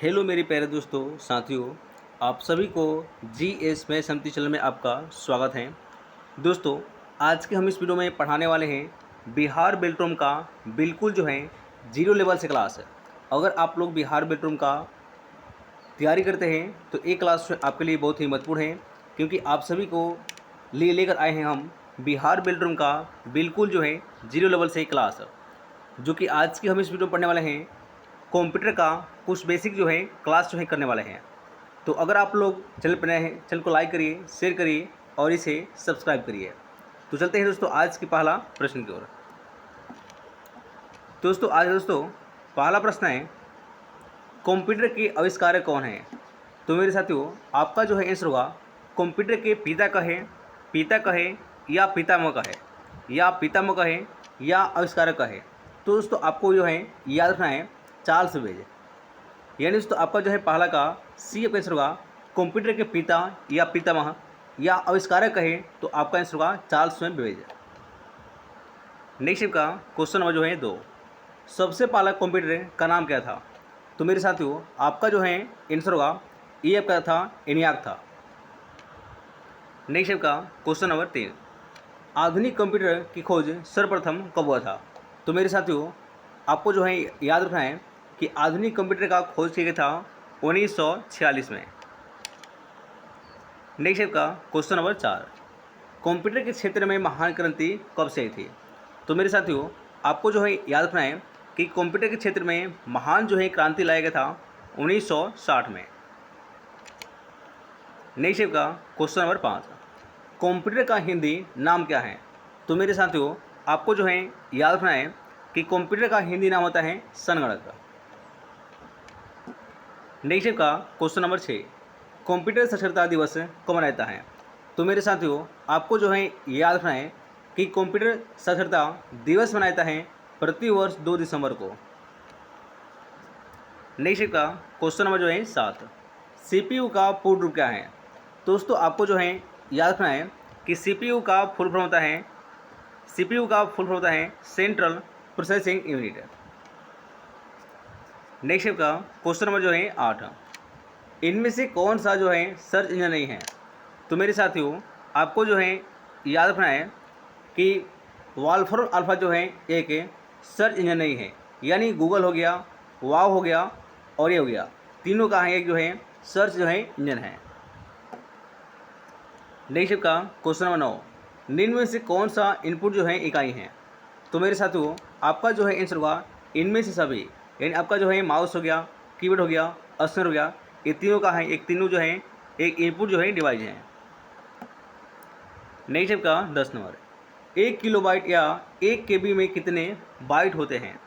Hello मेरे प्यारे दोस्तों साथियों, आप सभी को जीएस में समति चैनल में आपका स्वागत है। दोस्तों, आज के हम इस वीडियो में पढ़ाने वाले हैं बिहार बेल्ट्रोम का बिल्कुल जो है जीरो लेवल से क्लास है। अगर आप लोग बिहार बेल्ट्रोम का तैयारी करते हैं तो ये क्लास आपके लिए बहुत ही महत्वपूर्ण है, क्योंकि आप सभी को लेकर आए हैं हम बिहार बेल्ट्रोम का बिल्कुल जो है जीरो लेवल से क्लास, जो कि आज की हम इस वीडियो में पढ़ने वाले हैं कंप्यूटर का कुछ बेसिक जो है क्लास जो है करने वाले हैं। तो अगर आप लोग चैनल पर नए हैं, चैनल को लाइक करिए, शेयर करिए और इसे सब्सक्राइब करिए। तो चलते हैं दोस्तों आज की पहला प्रश्न की ओर। दोस्तों पहला प्रश्न है, कंप्यूटर के आविष्कारक कौन है? तो मेरे साथियों, आपका जो है आंसर होगा कंप्यूटर के पिता कहे या पितामह कहे या पितामह कहे या आविष्कारक कहे। तो दोस्तों आपको जो है याद रखना है चार्ल्स बेबेज। यानी दोस्तों आपका जो है पहला का सी आपका आंसर होगा कंप्यूटर के पिता या पितामह या आविष्कारक कहे तो आपका आंसर होगा चार्ल्स बेबेज। नेक्स्ट का क्वेश्चन नंबर जो है 2, सबसे पहला कंप्यूटर का नाम क्या था? तो मेरे साथियों आपका जो है आंसर होगा ये आपका था एनियाक था। नेक्स्ट का क्वेश्चन नंबर 3, आधुनिक कंप्यूटर की खोज सर्वप्रथम कब हुआ था? तो मेरे साथियों आपको जो है याद रखना है कि आधुनिक कंप्यूटर का खोज किया गया था 1946 में। नेक्स्ट का क्वेश्चन नंबर 4, कंप्यूटर के क्षेत्र में महान क्रांति कब से आई थी? तो मेरे साथियों आपको जो है याद रखना है कि कंप्यूटर के क्षेत्र में महान जो है क्रांति लाया गया था 1960 में। नेक्स्ट का क्वेश्चन नंबर 5, कंप्यूटर का हिंदी नाम क्या है? तो मेरे साथियों आपको जो है याद रखना है कि कंप्यूटर का हिंदी नाम होता है संगणक। नेक्स्ट का क्वेश्चन नंबर 6, कंप्यूटर साक्षरता दिवस कब मनाया जाता है? तो मेरे साथियों आपको जो है याद रखना है कि कंप्यूटर साक्षरता दिवस मनाया जाता है प्रति वर्ष 2 दिसंबर को। नेक्स्ट का क्वेश्चन नंबर जो है 7, सीपीयू का पूर्ण रूप क्या है? दोस्तों आपको जो है याद रखना है कि सीपीयू का फुल फॉर्म होता है सेंट्रल प्रोसेसिंग यूनिट। नेक्स्ट का क्वेश्चन नंबर जो है 8, इनमें से कौन सा जो है सर्च इंजन नहीं है? तो मेरे साथियों आपको जो है याद रखना है कि वॉल्फ्रम अल्फा जो है एक सर्च इंजन नहीं है। यानी गूगल हो गया, वाव हो गया और ये हो गया, तीनों का है एक जो है सर्च जो है इंजन है। नेक्स्ट का क्वेश्चन नंबर 9, निम्न में से कौन सा इनपुट जो है इकाई है? तो मेरे साथियों आपका जो है आंसर होगा इनमें से सभी। यानी आपका जो है माउस हो गया, कीबोर्ड हो गया, अस्तर हो गया, ये तीनों का है एक तीनों जो है एक इनपुट जो है डिवाइस है। नेक्स्ट का 10 नंबर, 1 किलोबाइट या 1 केबी में कितने बाइट होते हैं?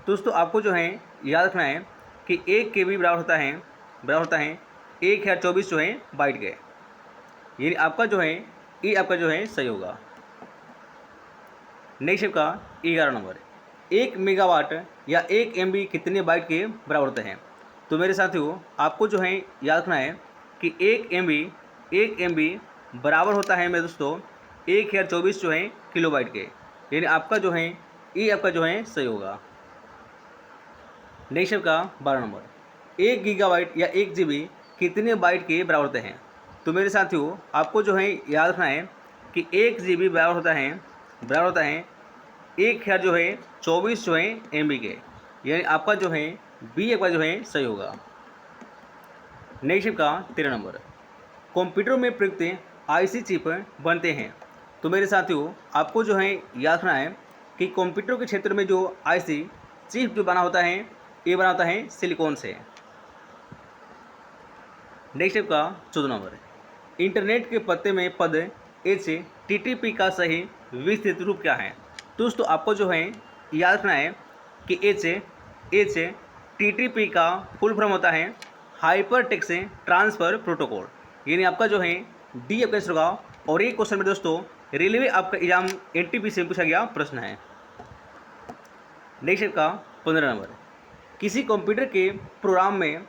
दोस्तों आपको जो है याद रखना है कि 1 केबी बराबर होता है 1024 जो है बाइट के। यानी आपका जो है ये आपका जो है सही होगा। नेक्स्ट का 11 नंबर, 1 मेगावाट या 1 एमबी कितने बाइट के बराबर होते हैं? तो मेरे साथियों आपको जो है याद रखना है कि 1 एमबी बराबर होता है मेरे दोस्तों 1024 जो है किलोबाइट के। यानी आपका जो है ये आपका जो है सही होगा। नेक्स्ट का 12 नंबर, 1 गीगाबाइट या 1 जीबी कितने बाइट के बराबर होते हैं? तो मेरे साथियों आपको जो है याद रखना है कि 1 जीबी बराबर होता है 1000 जो है 24 जो है एमबी के। यानी आपका जो है बी आपका जो है सही होगा। नेक्स्ट का 13 नंबर, कंप्यूटर में प्रयुक्त आईसी चिप बनते हैं। तो मेरे साथियों आपको जो है याद रखना है कि कंप्यूटर के क्षेत्र में जो आईसी चिप जो बना होता है ये बना होता है सिलिकॉन से। नेक्स्ट का 14 नंबर, इंटरनेट के पते में पद HTTP का सही विस्तृत रूप क्या है? दोस्तों आपको जो है याद रखना है कि HTTP का फुल फॉर्म होता है हाइपर टेक्स्ट ट्रांसफ़र प्रोटोकॉल। यानी आपका जो है डी आपका आंसर होगा। और ये क्वेश्चन में दोस्तों रेलवे आपका एग्जाम NTP से पूछा गया प्रश्न है। नेक्स्ट का 15 नंबर, किसी कंप्यूटर के प्रोग्राम में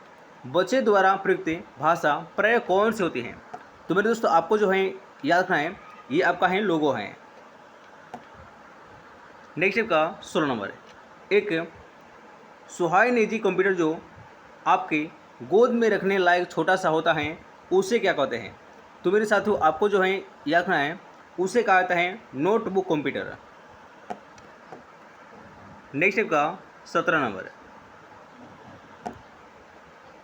बच्चे द्वारा प्रयुक्त भाषा प्राय कौन सी होती है? तो मेरे दोस्तों आपको जो है याद रखना है ये आपका है लोगो है। नेक्स्ट का 16 नंबर, एक सुहाई निजी कंप्यूटर जो आपके गोद में रखने लायक छोटा सा होता है उसे क्या कहते हैं? तो मेरे साथियों आपको जो है याद रखना है, उसे कहा जाता है नोटबुक कंप्यूटर। नेक्स्ट का 17 नंबर,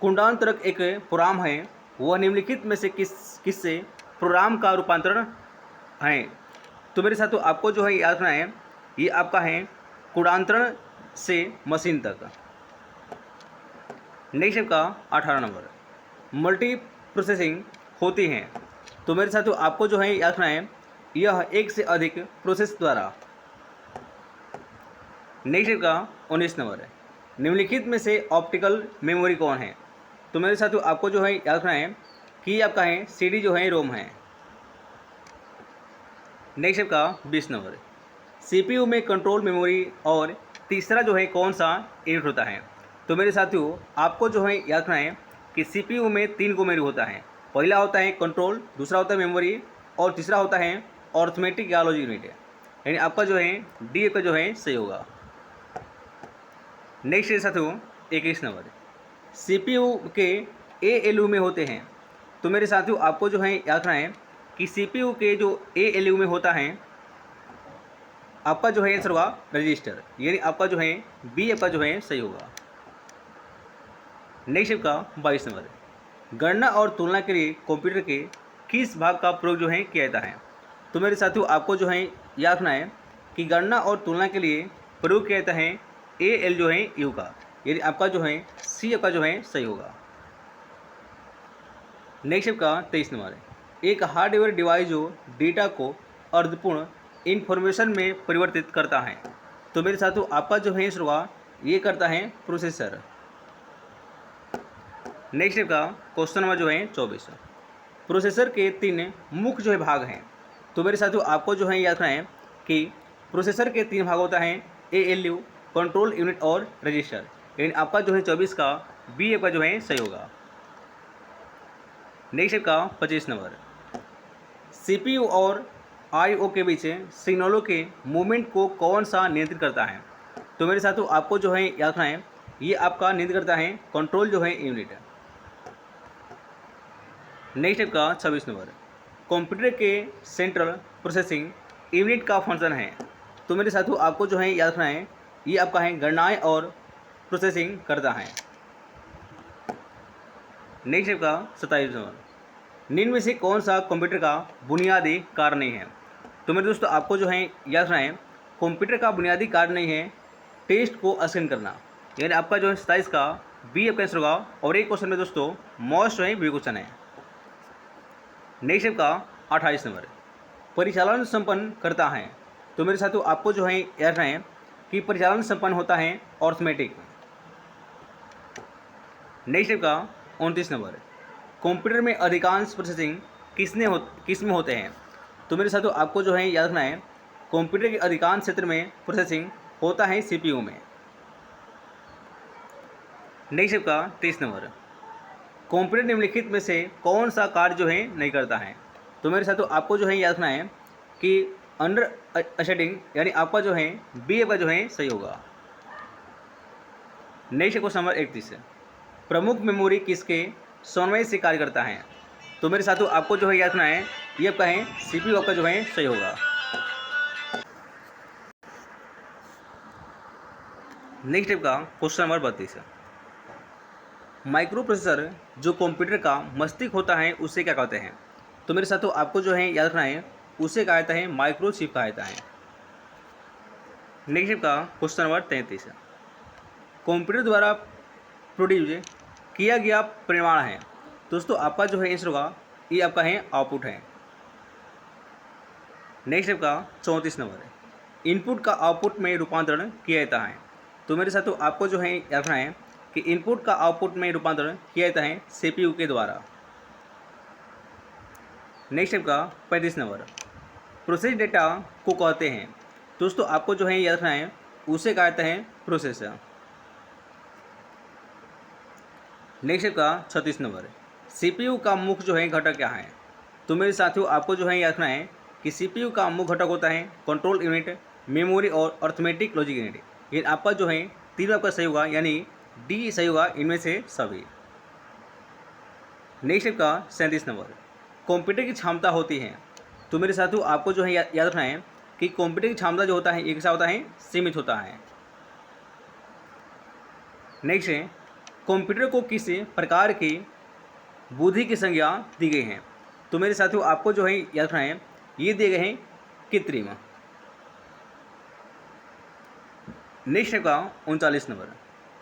कुंडांतरक एक प्रोग्राम है, वह निम्नलिखित में से किससे प्रोग्राम का रूपांतरण है? तो मेरे साथियों आपको जो है याद रखना है, ये आपका है कुंडांतरण से मशीन तक। नेक्स्ट का 18 नंबर, मल्टी प्रोसेसिंग होती हैं। तो मेरे साथियों आपको जो है याद रखना है, यह एक से अधिक प्रोसेस द्वारा। नेक्स्ट का 19 नंबर है, निम्नलिखित में से ऑप्टिकल मेमोरी कौन है? तो मेरे साथियों आपको जो है याद रखना है कि आपका है सीडी जो है रोम है। नेक्स्ट का 20 नंबर, सीपीयू में कंट्रोल मेमोरी और तीसरा जो है कौन सा यूनिट होता है? तो मेरे साथियों आपको जो है याद रखना है कि सीपीयू में 3 को मेमोरी होता है। पहला होता है कंट्रोल, दूसरा होता है मेमोरी और तीसरा होता है अर्थमेटिक या लॉजिक यूनिट, यानी आपका जो है डी का जो है सही होगा। नेक्स्ट है साथियों 21 नंबर, सीपीयू के एएलयू में होते हैं। तो मेरे साथियों आपको जो है याद रखना है कि सीपीयू के जो एएलयू में होता है आपका जो है आंसर होगा रजिस्टर, यानी आपका जो है बी आपका जो है सही होगा। नेक्स्ट का 22 नंबर, गणना और तुलना के लिए कंप्यूटर के किस भाग का प्रयोग जो है किया जाता है? तो मेरे साथियों आपको जो है याद रखना है कि गणना और तुलना के लिए प्रयोग किया जाता है एएल जो है यू का, यानी आपका जो है सी आपका जो है सही होगा। नेक्स्ट का 23 नंबर है, एक हार्डवेयर डिवाइस जो डेटा को अर्थपूर्ण इंफॉर्मेशन में परिवर्तित करता है। तो मेरे साथियों आपका जो है होगा ये करता है प्रोसेसर। नेक्स्ट का क्वेश्चन नंबर जो है 24, प्रोसेसर के 3 मुख्य जो है भाग हैं। तो मेरे साथियों आपको जो है याद रखना है कि प्रोसेसर के 3 भाग होता है एएलयू, कंट्रोल यूनिट और रजिस्टर, यानी आपका जो है 24 का बी आपका जो है सही होगा। नेक्स्ट का 25 नंबर, सीपीयू और आईओ के बीच सिग्नलों के मूवमेंट को कौन सा नियंत्रित करता है? तो मेरे साथियों आपको जो है याद रखना है ये आपका नियंत्रित करता है कंट्रोल जो है यूनिट। नेक्स्ट का 26 नंबर, कंप्यूटर के सेंट्रल प्रोसेसिंग यूनिट का फंक्शन है। तो मेरे साथियों आपको जो है याद रखना है ये आपका है गणनाएं और प्रोसेसिंग करता है। नेक्स्ट का 27 नंबर, निम्न में से कौन सा कंप्यूटर का बुनियादी कार्य नहीं है? तो मेरे दोस्तों आपको जो है याद रखना है कंप्यूटर का बुनियादी कार्य नहीं है टेस्ट को असाइन करना, यानी आपका जो है 27 का बी आपका आंसर होगा। और एक क्वेश्चन में दोस्तों मोस्ट जो है बी क्वेश्चन है। नेक्स्ट का 28 नंबर, परिचालन संपन्न करता है। तो मेरे साथियों आपको जो है याद रखना है कि परिचालन संपन्न होता है अर्थमेटिक। नेक्स्ट का 29 नंबर, कंप्यूटर में अधिकांश प्रोसेसिंग किस में होते हैं? तो मेरे साथियों आपको जो है याद रखना है कंप्यूटर के अधिकांश क्षेत्र में प्रोसेसिंग होता है सीपीयू में। नेक्स्ट का 30 नंबर, कंप्यूटर निम्नलिखित में से कौन सा कार्य जो है नहीं करता है? तो मेरे साथियों आपको जो है याद रखना है कि अंडर असेटिंग, यानी आपका जो है बी आपका जो है सही होगा। नेक्स्ट क्वेश्चन नंबर 31, प्रमुख मेमोरी किसके समन्वय से कार्य करता है? तो मेरे साथियों आपको जो है याद रखना है ये आपका है सीपीयू आपका जो है सही होगा। नेक्स्ट का क्वेश्चन नंबर 32, माइक्रो प्रोसेसर जो कंप्यूटर का मस्तिष्क होता है उसे क्या कहते हैं? तो मेरे साथियों आपको जो है याद रखना है उसे कहा जाता है माइक्रोचिप कहा जाता है। नेक्स्ट का क्वेश्चन नंबर 33, कंप्यूटर द्वारा प्रोड्यूस किया गया परिमाण है। दोस्तों आपका जो है आंसर होगा ये आपका है आउटपुट है। नेक्स्ट का 34 नंबर, इनपुट का आउटपुट में रूपांतरण किया जाता है। तो मेरे साथियों आपको जो है याद रखना है कि इनपुट का आउटपुट में रूपांतरण किया जाता है सीपीयू के द्वारा। नेक्स्ट का 35 नंबर, प्रोसेस डेटा को कहते हैं। दोस्तों आपको जो है याद रखना है उसे कहा जाता है प्रोसेसर। नेक्स्ट का 36 नंबर, सीपीयू का मुख्य जो है घटक क्या है? तो मेरे साथियों आपको जो है याद रखना है कि सीपीयू का मुख्य घटक होता है कंट्रोल यूनिट, मेमोरी और अर्थमेटिक लॉजिक यूनिट। ये आपका जो है तीनों आपका सही होगा, यानी डी सही होगा इनमें से सभी। नेक्स्ट का 37 नंबर, कंप्यूटर की क्षमता होती है। तो मेरे साथियों आपको जो है याद रखना है कि कंप्यूटर की क्षमता जो होता है ये कैसा होता है, सीमित होता है। नेक्स्ट है, कंप्यूटर को किस प्रकार की बुद्धि की संज्ञा दी गई है। तो मेरे साथियों आपको जो है याद रखना है ये दिए गए हैं कृत्रिम। नेक्स्ट का 39 नंबर,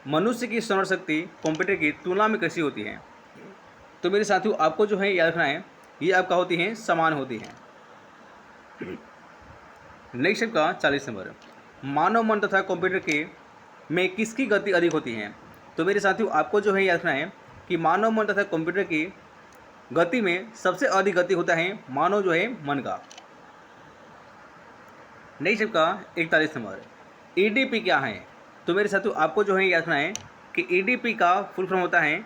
मनुष्य की स्मरण शक्ति कंप्यूटर की तुलना में कैसी होती है। तो मेरे साथियों आपको जो है याद रखना है ये आपका होती है समान होती है। नेक्स्ट का 40 नंबर, मानव मन तथा कंप्यूटर के में किसकी गति अधिक होती है। तो मेरे साथियों आपको जो है याद रखना है कि मानव मन तथा कंप्यूटर की गति में सबसे अधिक गति होता है मानव जो है मन का। नेक्स्ट का 41 नंबर, ईडीपी क्या है। तो मेरे साथियों आपको जो है याद रखना है कि ईडीपी का फुल फॉर्म होता है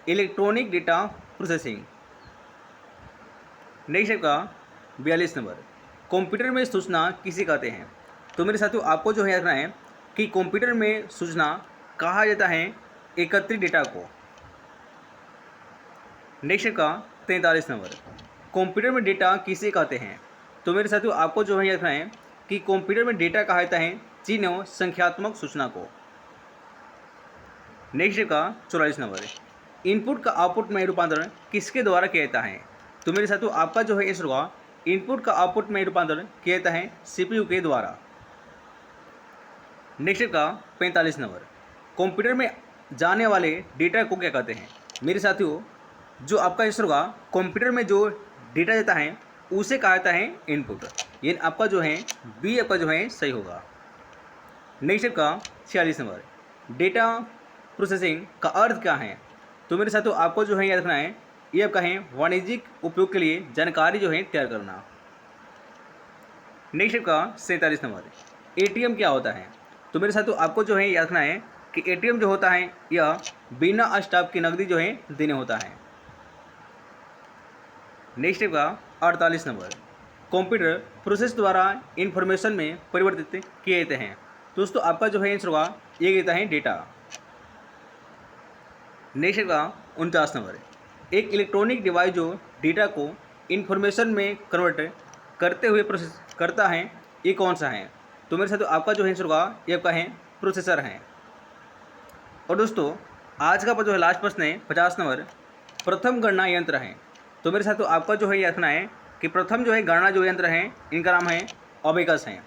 इलेक्ट्रॉनिक डेटा प्रोसेसिंग। नेक्स्ट का 42 नंबर, कंप्यूटर में सूचना किसे कहते हैं। तो मेरे साथियों आपको जो है याद रखना है कि कंप्यूटर में सूचना कहा जाता है एकत्रित डेटा को। नेक्स्ट का 43 नंबर, कंप्यूटर में डेटा किसे कहते हैं। तो मेरे साथियों आपको जो है याद रखना है कि कंप्यूटर में डेटा कहा जाता है चिन्ह संख्यात्मक सूचना को। नेक्स्ट का 44 नंबर, इनपुट का आउटपुट में रूपांतरण किसके द्वारा किया जाता है। तो मेरे साथियों आपका जो है आंसर होगा इनपुट का आउटपुट में रूपांतरण किया जाता है सीपीयू के द्वारा। नेक्स्ट का 45 नंबर, कंप्यूटर में जाने वाले डेटा को क्या कहते हैं। मेरे साथियों जो आपका आंसर होगा कंप्यूटर में जो डेटा जाता है उसे कहा जाता है इनपुट। ये आपका जो है बी आपका जो है सही होगा। नेक्स्ट का 46 नंबर, डेटा प्रोसेसिंग का अर्थ क्या है। तो मेरे साथियों आपको जो है याद रखना है ये आपका है वाणिज्यिक उपयोग के लिए जानकारी जो है तैयार करना। नेक्स्ट का 47 नंबर, एटीएम क्या होता है। तो मेरे साथियों आपको जो है याद रखना है कि एटीएम जो होता है यह बिना स्टाफ की नकदी जो है देने होता है। नेक्स्ट का 48 नंबर, कंप्यूटर प्रोसेस द्वारा इंफॉर्मेशन में परिवर्तित किए जाते हैं। दोस्तों आपका जो है आंसर होगा ये कहता है डेटा। नेक्स्ट का 49 नंबर, एक इलेक्ट्रॉनिक डिवाइस जो डेटा को इंफॉर्मेशन में कन्वर्ट करते हुए प्रोसेस करता है ये कौन सा है। तो मेरे साथ आपका जो आंसर होगा ये आपका है प्रोसेसर है। और दोस्तों आज का जो है लास्ट प्रश्न है 50 नंबर, प्रथम गणना यंत्र है। तो मेरे साथ आपका जो है ये रखना है कि प्रथम जो है गणना जो यंत्र है इनका नाम है अबेकस है।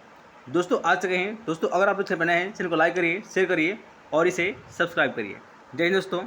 दोस्तों आज तक हैं दोस्तों, अगर आप लोग बने हैं चैनल को लाइक करिए, शेयर करिए और इसे सब्सक्राइब करिए। जय हिंद दोस्तों।